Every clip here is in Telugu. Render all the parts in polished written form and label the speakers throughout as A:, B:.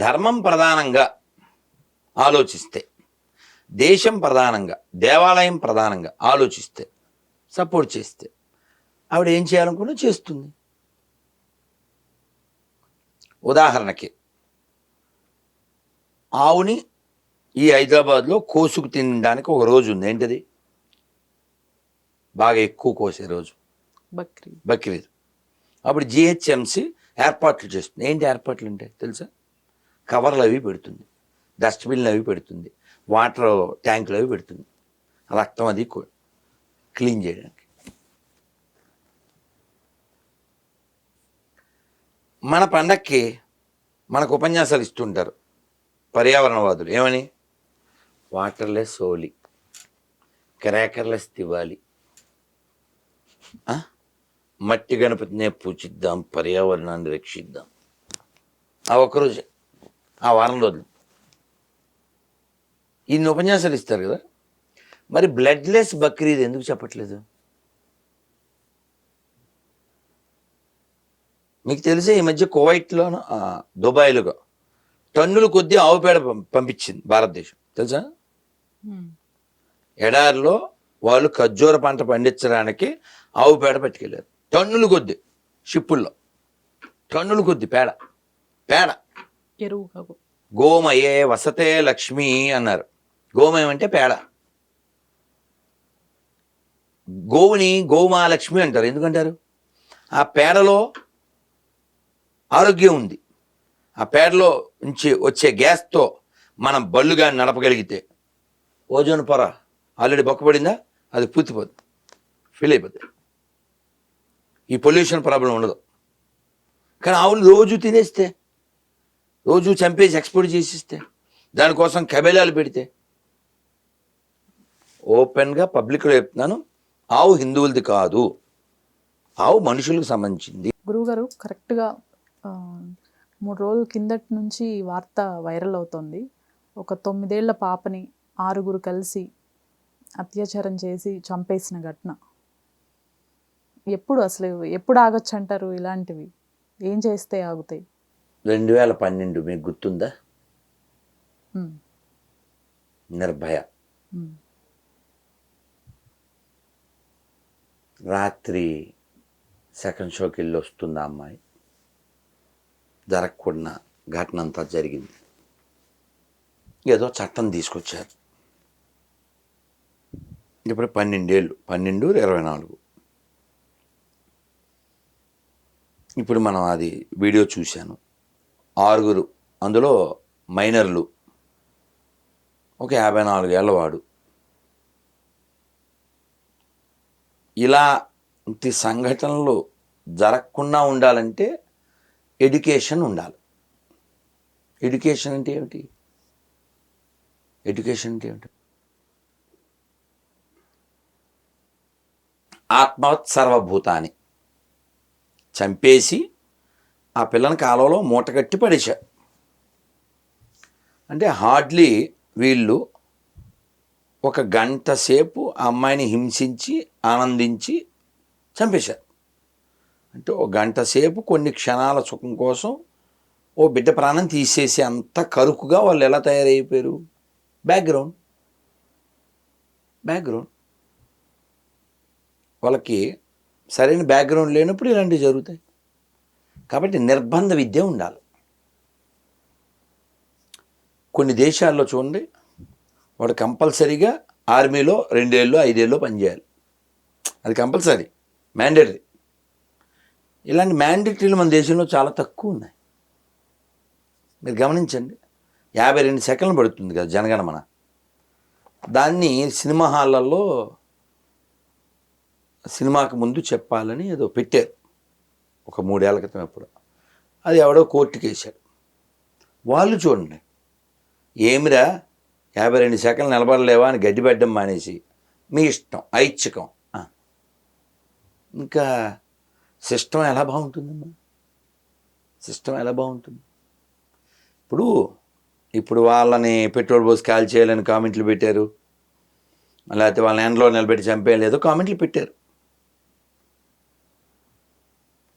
A: ధర్మం ప్రధానంగా ఆలోచిస్తే, దేశం ప్రధానంగా, దేవాలయం ప్రధానంగా ఆలోచిస్తే, సపోర్ట్ చేస్తే ఆవిడ ఏం చేయాలనుకున్నా చేస్తుంది. ఉదాహరణకి ఆవుని ఈ హైదరాబాద్లో కోసుకు తినడానికి ఒక రోజు ఉంది. ఏంటిది? బాగా ఎక్కువ కోసే రోజు బక్రీద్. అప్పుడు జిహెచ్ఎంసి ఏర్పాట్లు చేస్తుంది. ఏంటి ఏర్పాట్లు అంటే తెలుసా? కవర్లు అవి పెడుతుంది, డస్ట్బిన్లు అవి పెడుతుంది, వాటర్ ట్యాంకులు అవి పెడుతుంది, రక్తం అది క్లీన్ చేయడానికి. మన పండక్కి మనకు ఉపన్యాసాలు ఇస్తుంటారు పర్యావరణవాదులు. ఏమని? వాటర్లెస్ హోలీ, క్రాకర్లెస్ దివాలి, మట్టి గణపతినే పూజిద్దాం, పర్యావరణాన్ని రక్షిద్దాం. ఆ ఒక్కరోజే, ఆ వారం రోజులు ఇన్ని ఉపన్యాసాలు ఇస్తారు కదా. మరి బ్లడ్లెస్ బక్రీద్ ఎందుకు చెప్పట్లేదు? మీకు తెలిసే ఈ మధ్య కువైట్లోను దుబాయ్లో టన్నుల కొద్దీ ఆవు పేడ పంపించింది భారతదేశం, తెలుసా? ఎడారిలో వాళ్ళు ఖర్జూర పంట పండించడానికి ఆవు పేడ పట్టుకెళ్ళారు. టన్నుల కొద్ది, షిప్పుల్లో టన్నుల కొద్ది పేడ. గోమయే వసతే లక్ష్మి అన్నారు. గోమయం అంటే పేడ. గోవుని గోమాలక్ష్మి అంటారు. ఎందుకంటారు? ఆ పేడలో ఆరోగ్యం ఉంది. ఆ పేడలో నుంచి వచ్చే గ్యాస్తో మనం బళ్ళుగా నడపగలిగితే ఓజోన్ పొర ఆల్రెడీ బొక్కబడిందా, అది పూర్తిపోతుంది, ఫీల్ అయిపోతుంది. ఈ పొల్యూషన్ ప్రాబ్లం ఉండదు. కానీ ఆవులు రోజు తినేస్తే, రోజు చంపేసి ఎక్స్పోర్ట్ చేసిస్తే, దానికోసం కబేలాలు పెడితే, ఓపెన్గా పబ్లిక్లో చెప్తున్నాను, ఆవు హిందువులది కాదు, ఆవు మనుషులకు సంబంధించింది.
B: గురువుగారు, కరెక్ట్గా 3 రోజుల కిందటి నుంచి వార్త వైరల్ అవుతోంది. ఒక 9 ఏళ్ల పాపని 6 కలిసి అత్యాచారం చేసి చంపేసిన ఘటన. ఎప్పుడు ఆగొచ్చు అంటారు? ఇలాంటివి ఏం చేస్తే ఆగుతాయి?
A: 2012 మీకు గుర్తుందా? నిర్భయ. రాత్రి సెకండ్ షోకి వెళ్ళి వస్తుంది ఆ అమ్మాయి. జరగకుండా ఘటన అంతా జరిగింది. ఏదో చట్టం తీసుకొచ్చారు. ఇప్పుడు 12 ఏళ్ళు, 12, 24. ఇప్పుడు మనం అది వీడియో చూశాను. 6, అందులో మైనర్లు, ఒక 54 ఏళ్ళ వాడు. ఇలాంటి సంఘటనలు జరగకుండా ఉండాలంటే ఎడ్యుకేషన్ ఉండాలి. ఎడ్యుకేషన్ అంటే ఏమిటి? ఆత్మవత్ సర్వభూతాన్ని చంపేసి ఆ పిల్లని కాలంలో మూటగట్టి పడేశారు. అంటే హార్డ్లీ వీళ్ళు 1 గంట సేపు ఆ అమ్మాయిని హింసించి ఆనందించి చంపేశారు. అంటే 1 గంట సేపు కొన్ని క్షణాల సుఖం కోసం ఓ బిడ్డ ప్రాణం తీసేసి అంత కరుకుగా వాళ్ళు ఎలా తయారైపోయారు? బ్యాక్గ్రౌండ్ వాళ్ళకి సరైన బ్యాక్గ్రౌండ్ లేనప్పుడు ఇలాంటివి జరుగుతాయి. కాబట్టి నిర్బంధ విద్య ఉండాలి. కొన్ని దేశాల్లో చూడండి, వాడు కంపల్సరీగా ఆర్మీలో 2 ఏళ్ళు 5 ఏళ్ళు పనిచేయాలి. అది కంపల్సరీ, మ్యాండేటరీ. ఇలాంటి మ్యాండేటరీలు మన దేశంలో చాలా తక్కువ ఉన్నాయి. మీరు గమనించండి. 52 సెకండ్లు పడుతుంది కదా జనగణమన. దాన్ని సినిమా హాళ్ళల్లో సినిమాకు ముందు చెప్పాలని ఏదో పెట్టారు ఒక 3 ఏళ్ల క్రితం. ఎప్పుడు అది ఎవడో కోర్టుకి వేశాడు. వాళ్ళు చూడండి, ఏమిరా 52 సెకండ్లు నిలబడలేవా అని గడ్డి పెట్టడం మానేసి మీ ఇష్టం, ఐచ్ఛికం. ఇంకా సిస్టమ్ ఎలా బాగుంటుందమ్మా? ఇప్పుడు వాళ్ళని పెట్రోల్ పోసి కాల్ చేయాలని కామెంట్లు పెట్టారు, లేకపోతే వాళ్ళని ఎండలో నిలబెట్టి చంపేయలేదో కామెంట్లు పెట్టారు.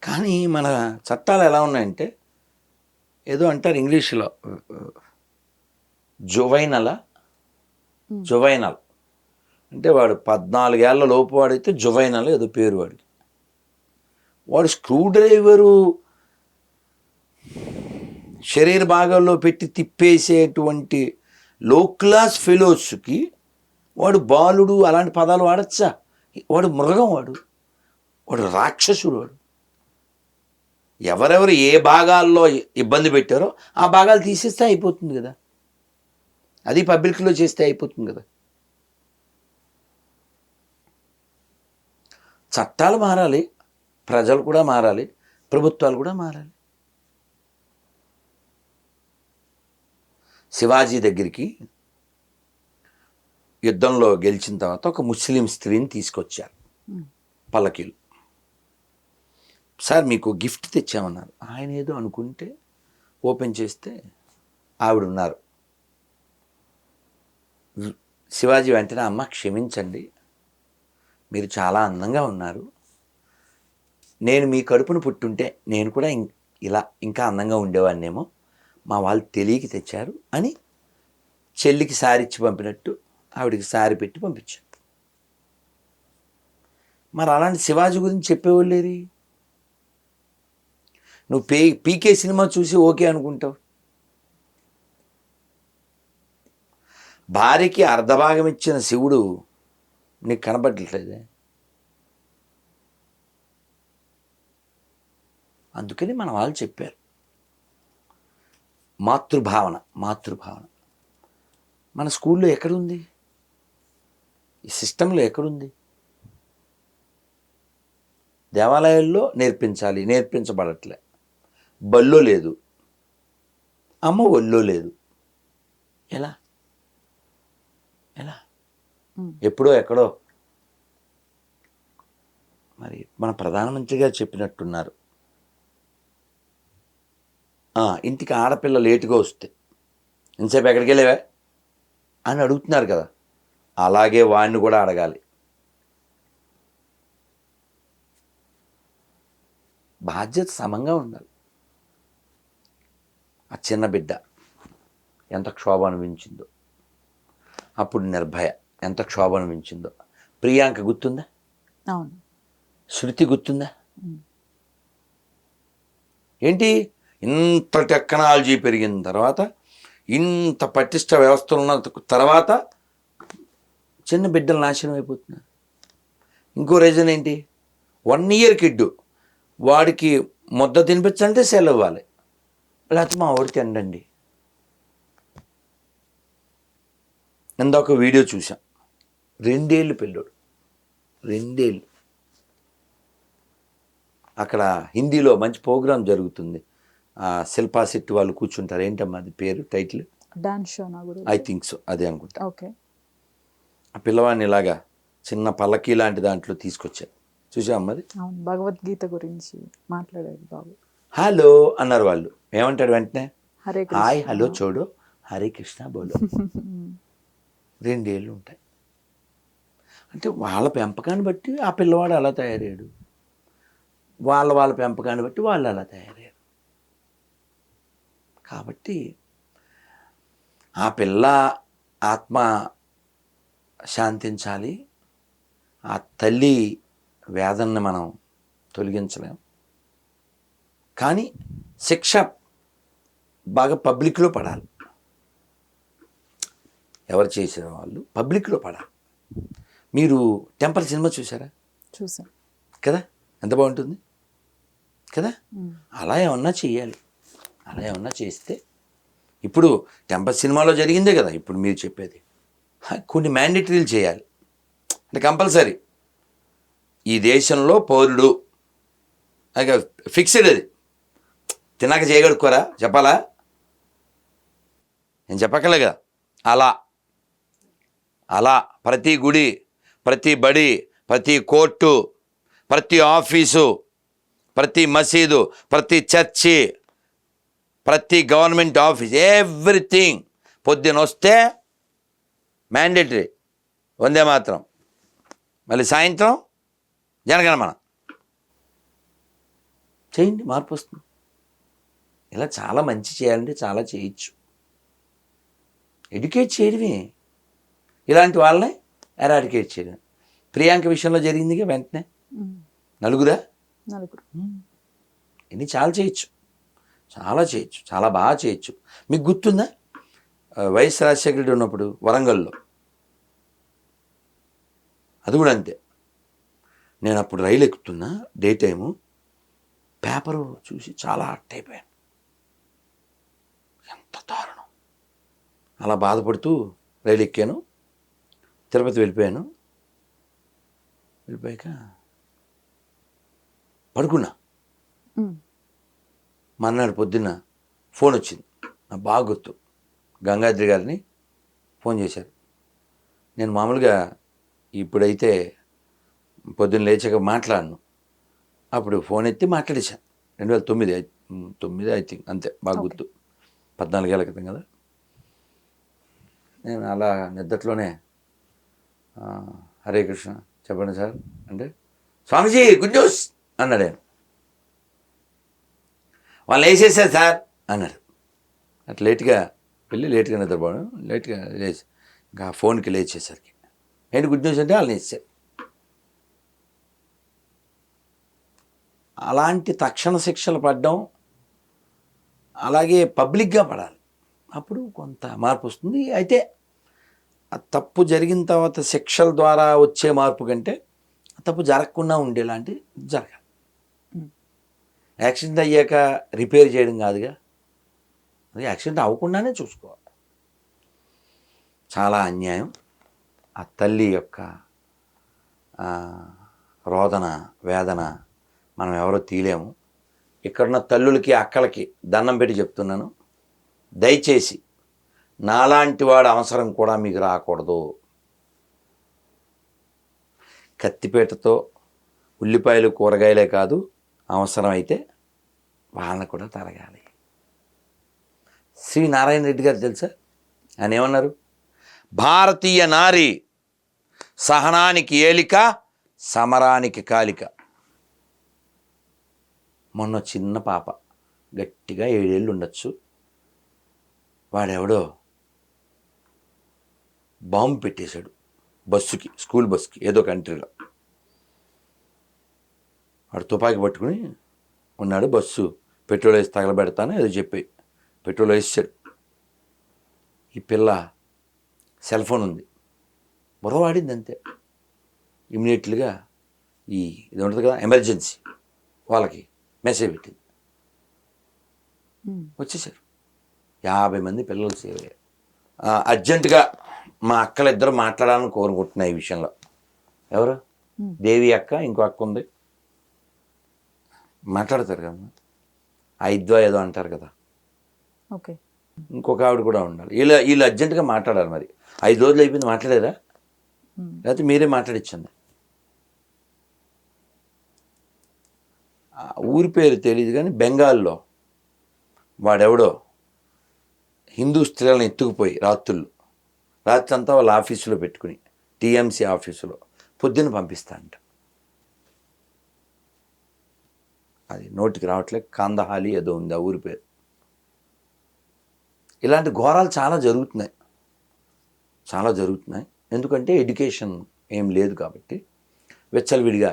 A: కానీ మన చట్టాలు ఎలా ఉన్నాయంటే ఏదో అంటారు ఇంగ్లీష్లో జువైనల్ అంటే వాడు 14 ఏళ్ల లోపు వాడైతే జువైనల్ ఏదో పేరు వాడికి. వాడు స్క్రూ డ్రైవరు శరీర భాగాల్లో పెట్టి తిప్పేసేటువంటి లో క్లాస్ ఫెలోస్కి వాడు బాలుడు అలాంటి పదాలు వాడచ్చా? వాడు మృగం, వాడు రాక్షసుడు. ఎవరెవరు ఏ భాగాల్లో ఇబ్బంది పెట్టారో ఆ భాగాలు తీసేస్తే అయిపోతుంది కదా, అది పబ్లిక్లో చేస్తే అయిపోతుంది కదా. చట్టాలు మారాలి, ప్రజలు కూడా మారాలి, ప్రభుత్వాలు కూడా మారాలి. శివాజీ దగ్గరికి యుద్ధంలో గెలిచిన తర్వాత ఒక ముస్లిం స్త్రీని తీసుకొచ్చారు పల్లకీలు. సార్ మీకు గిఫ్ట్ తెచ్చామన్నారు. ఆయన ఏదో అనుకుంటే ఓపెన్ చేస్తే ఆవిడ ఉన్నారు. శివాజీ వెంటనే, అమ్మ క్షమించండి, మీరు చాలా అందంగా ఉన్నారు, నేను మీ కడుపున పుట్టుంటే నేను కూడా ఇలా ఇంకా అందంగా ఉండేవాడినేమో, మా వాళ్ళు తెలియక తెచ్చారు అని చెల్లికి సారీ ఇచ్చి పంపినట్టు ఆవిడికి సారీ పెట్టి పంపించారు. మరి అలాంటి శివాజీ గురించి చెప్పేవాళ్ళు లేరు. నువ్వు పీకే సినిమా చూసి ఓకే అనుకుంటావు. భార్యకి అర్ధభాగం ఇచ్చిన శివుడు నీకు కనబడట్లేదే. అందుకని మన వాళ్ళు చెప్పారు, మాతృభావన. మన స్కూల్లో ఎక్కడుంది? ఈ సిస్టంలో ఎక్కడుంది? దేవాలయాల్లో నేర్పించాలి, నేర్పించబడట్లే. బల్లో లేదు, అమ్మ ఒళ్ళో లేదు. ఎలా ఎప్పుడో ఎక్కడో. మరి మన ప్రధానమంత్రి గారు చెప్పినట్టున్నారు, ఇంటికి ఆడపిల్ల లేటుగా వస్తే ఇంతసేపు ఎక్కడికి వెళ్ళేవా అని అడుగుతున్నారు కదా, అలాగే వాడిని కూడా అడగాలి. బాధ్యత సమంగా ఉండాలి. ఆ చిన్న బిడ్డ ఎంత క్షోభ అనిపించిందో, అప్పుడు నిర్భయ ఎంత క్షోభ అనిపించిందో. ప్రియాంక గుర్తుందా?
B: అవును.
A: శృతి గుర్తుందా? ఏంటి ఇంత టెక్నాలజీ పెరిగిన తర్వాత, ఇంత పటిష్ట వ్యవస్థలు ఉన్న తర్వాత చిన్న బిడ్డలు నాశనం అయిపోతున్నారు. ఇంకో రీజన్ ఏంటి? 1 year కిడ్డు, వాడికి ముద్ద తినిపించాలంటే సెలవు ఇవ్వాలి, లేకపోతే మా వాడికి తినండి. ఇందాక వీడియో చూసాం, 2 ఏళ్ళు పిల్లోడు, 2 ఏళ్ళు. అక్కడ హిందీలో మంచి ప్రోగ్రాం జరుగుతుంది, శిల్పా శెట్టి వాళ్ళు కూర్చుంటారు. ఏంటమ్మా అది పేరు, టైటిల్?
B: డాన్స్ షో నా గురించి.
A: ఐ థింక్ సో, అదే అనుకుంటా.
B: ఓకే.
A: ఆ పిల్లవాడిని ఇలాగా చిన్న పల్లకీ లాంటి దాంట్లో తీసుకొచ్చారు, చూసా అమ్మది.
B: అవును, భగవద్గీత గురించి మాట్లాడాడు బాబు.
A: హలో అన్నారు వాళ్ళు. ఏమంటాడు వెంటనే?
B: హరే
A: హాయ్ హలో చూడు, హరే కృష్ణ బోలో. 2 ఏళ్ళు ఉంటాయి. అంటే వాళ్ళ పెంపకాన్ని బట్టి ఆ పిల్లవాడు అలా తయారయ్యాడు, వాళ్ళ పెంపకాన్ని బట్టి వాళ్ళు అలా తయారయ్యారు. కాబట్టి ఆ పిల్ల ఆత్మ శాంతించాలి, ఆ తల్లి వేదనని మనం తొలగించలేం. కానీ శిక్ష బాగా పబ్లిక్లో పడాలి. ఎవరు చేసిన వాళ్ళు పబ్లిక్లో పడాలి. మీరు టెంపర్ సినిమా చూసారా?
B: చూసాం
A: కదా, ఎంత బాగుంటుంది కదా. అలా ఏమన్నా చేయాలి, అలా ఏమన్నా చేస్తే. ఇప్పుడు టెంపర్ సినిమాలో జరిగిందే కదా ఇప్పుడు మీరు చెప్పేది. కొన్ని మ్యాండేటరీలు చేయాలి, అంటే కంపల్సరీ. ఈ దేశంలో పౌరుడు అది ఫిక్స్డ్, అది తిన్నాక చేయగలుగుకోరా చెప్పాలా? నేను చెప్పక్కలే కదా. అలా ప్రతి గుడి, ప్రతి బడి, ప్రతి కోర్టు, ప్రతి ఆఫీసు, ప్రతి మసీదు, ప్రతి చర్చి, ప్రతి గవర్నమెంట్ ఆఫీస్, ఎవ్రీథింగ్ పొద్దున వస్తే మ్యాండేటరీ వందే మాత్రం, మళ్ళీ సాయంత్రం జనగణమన. చేయండి, మార్పు వస్తుంది. ఇలా చాలా మంచి చేయాలంటే చాలా చేయొచ్చు. ఎడ్యుకేట్ చేయడమే, ఇలాంటి వాళ్ళని ఎరాడికేట్ చేయడం. ప్రియాంక విషయంలో జరిగిందిగా వెంటనే నలుగురు ఇన్ని చాలా చేయొచ్చు, చాలా చేయొచ్చు, చాలా బాగా చేయొచ్చు. మీకు గుర్తుందా వైఎస్ రాజశేఖర రెడ్డి ఉన్నప్పుడు వరంగల్లో అది కూడా అంతే. నేను అప్పుడు రైలు ఎక్కుతున్నా, డే టైము, పేపరు చూసి చాలా హర్ట్ అయిపోయాను. ఎంత దారుణం. అలా బాధపడుతూ రైలు ఎక్కాను, తిరుపతి వెళ్ళిపోయాను. వెళ్ళిపోయాక పడుకున్నా. మర్నాడు పొద్దున్న ఫోన్ వచ్చింది, నాకు బాగా గుర్తు. గంగాద్రి గారిని ఫోన్ చేశారు. నేను మామూలుగా ఇప్పుడైతే పొద్దున్న లేచాక మాట్లాడను, అప్పుడు ఫోన్ ఎత్తి మాట్లాడేశాను. 2009 ఐ థింక్, అంతే, బాగా గుర్తు. 14 ఏళ్ళ క్రితం కదా. నేను అలా నిద్దట్లోనే హరే కృష్ణ చెప్పండి సార్ అంటే, స్వామీజీ గుడ్ న్యూస్ అన్నాడు ఆయన. వాళ్ళు వేసేసారు సార్ అన్నారు. అట్లా లేట్గా వెళ్ళి లేట్గా నిద్రపోవడం, లేట్గా లేచి ఇంకా ఫోన్కి లేచేసరికి ఏంటి గుడ్ న్యూస్ అంటే వాళ్ళని వేసారు. అలాంటి తక్షణ శిక్షలు పడడం, అలాగే పబ్లిక్గా పడాలి, అప్పుడు కొంత మార్పు వస్తుంది. అయితే ఆ తప్పు జరిగిన తర్వాత శిక్షల ద్వారా వచ్చే మార్పు కంటే ఆ తప్పు జరగకుండా ఉండేలాంటి జరగాలి. యాక్సిడెంట్ అయ్యాక రిపేర్ చేయడం కాదుగా, అది యాక్సిడెంట్ అవ్వకుండానే చూసుకోవాలి. చాలా అన్యాయం. ఆ తల్లి యొక్క రోదన, వేదన మనం ఎవరో తీయలేము. ఇక్కడున్న తల్లులకి, అక్కలకి దండం పెట్టి చెప్తున్నాను, దయచేసి నాలాంటి వాడు అవసరం కూడా మీకు రాకూడదు. కత్తిపేటతో ఉల్లిపాయలు కూరగాయలే కాదు, అవసరమైతే వాళ్ళని కూడా తరగాలి. శ్రీ నారాయణ రెడ్డి గారు తెలుసా, ఆయన ఏమన్నారు? భారతీయ నారి సహనానికి ఏలిక, సమరానికి కాలిక. మొన్న చిన్న పాప, గట్టిగా 7 ఏళ్ళు ఉండొచ్చు, వాడెవడో బాంబు పెట్టేశాడు బస్సుకి, స్కూల్ బస్సుకి, ఏదో కంట్రీలో. వాడు తుపాకీ పట్టుకుని ఉన్నాడు, బస్సు పెట్రోల్ వేసి తగలబెడతాను ఏదో చెప్పి పెట్రోల్ వేసాడు. ఈ పిల్ల సెల్ ఫోన్ ఉంది, బుర్రవాడింది అంతే. ఇమీడియట్లీగా ఇది ఉంటుంది కదా ఎమర్జెన్సీ, వాళ్ళకి మెసేజ్ పెట్టింది, వచ్చేసారు. 50 మంది పిల్లలు సేవ్ అయ్యారు. అర్జెంటుగా మా అక్కలిద్దరు మాట్లాడాలని కోరుకుంటున్నా ఈ విషయంలో. ఎవరు? దేవి అక్క, ఇంకో అక్క ఉంది, మాట్లాడతారు కదా, ఐద్వా ఏదో అంటారు కదా,
B: ఓకే,
A: ఇంకొక ఆవిడ కూడా ఉండాలి. వీళ్ళు అర్జెంటుగా మాట్లాడాలి. మరి 5 రోజులు అయిపోయింది, మాట్లాడేదా? లేకపోతే మీరే మాట్లాడించండి. ఊరి పేరు తెలియదు కానీ బెంగాల్లో వాడెవడో హిందూ స్త్రీలను ఎత్తుకుపోయి రాత్రి అంతా వాళ్ళ ఆఫీసులో పెట్టుకుని, టీఎంసీ ఆఫీసులో పొద్దున్న పంపిస్తా అంట. అది నోటికి రావట్లేదు, కాందహాలి ఏదో ఉంది ఆ ఊరి పేరు. ఇలాంటి ఘోరాలు చాలా జరుగుతున్నాయి. ఎందుకంటే ఎడ్యుకేషన్ ఏం లేదు కాబట్టి వెచ్చలవిడిగా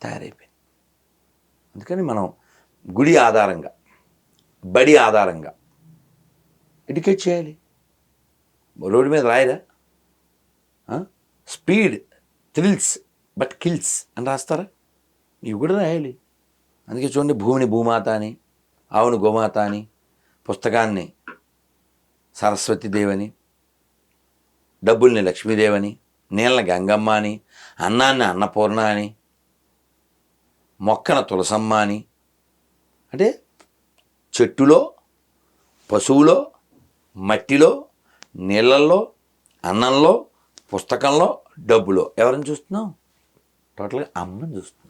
A: తయారైపోయింది. అందుకని మనం గుడి ఆధారంగా, బడి ఆధారంగా ఎడ్యుకేట్ చేయాలి. రోడ్డు మీద రాయరా, స్పీడ్ థ్రిల్స్ బట్ కిల్స్ అని రాస్తారా? ఇవి కూడా రాయాలి. అందుకే చూడండి, భూమిని భూమాత అని, ఆవును గోమాత అని, పుస్తకాన్ని సరస్వతీదేవని, డబ్బుల్ని లక్ష్మీదేవని, నీళ్ళని గంగమ్మ అని, అన్నాన్ని అన్నపూర్ణ అని, మొక్కన తులసమ్మ అని. అంటే చెట్టులో, పశువులో, మట్టిలో, నీళ్ళల్లో, అన్నంలో, పుస్తకంలో, డబ్బులో ఎవరిని చూస్తున్నాం? టోటల్గా అమ్మని చూస్తున్నాం.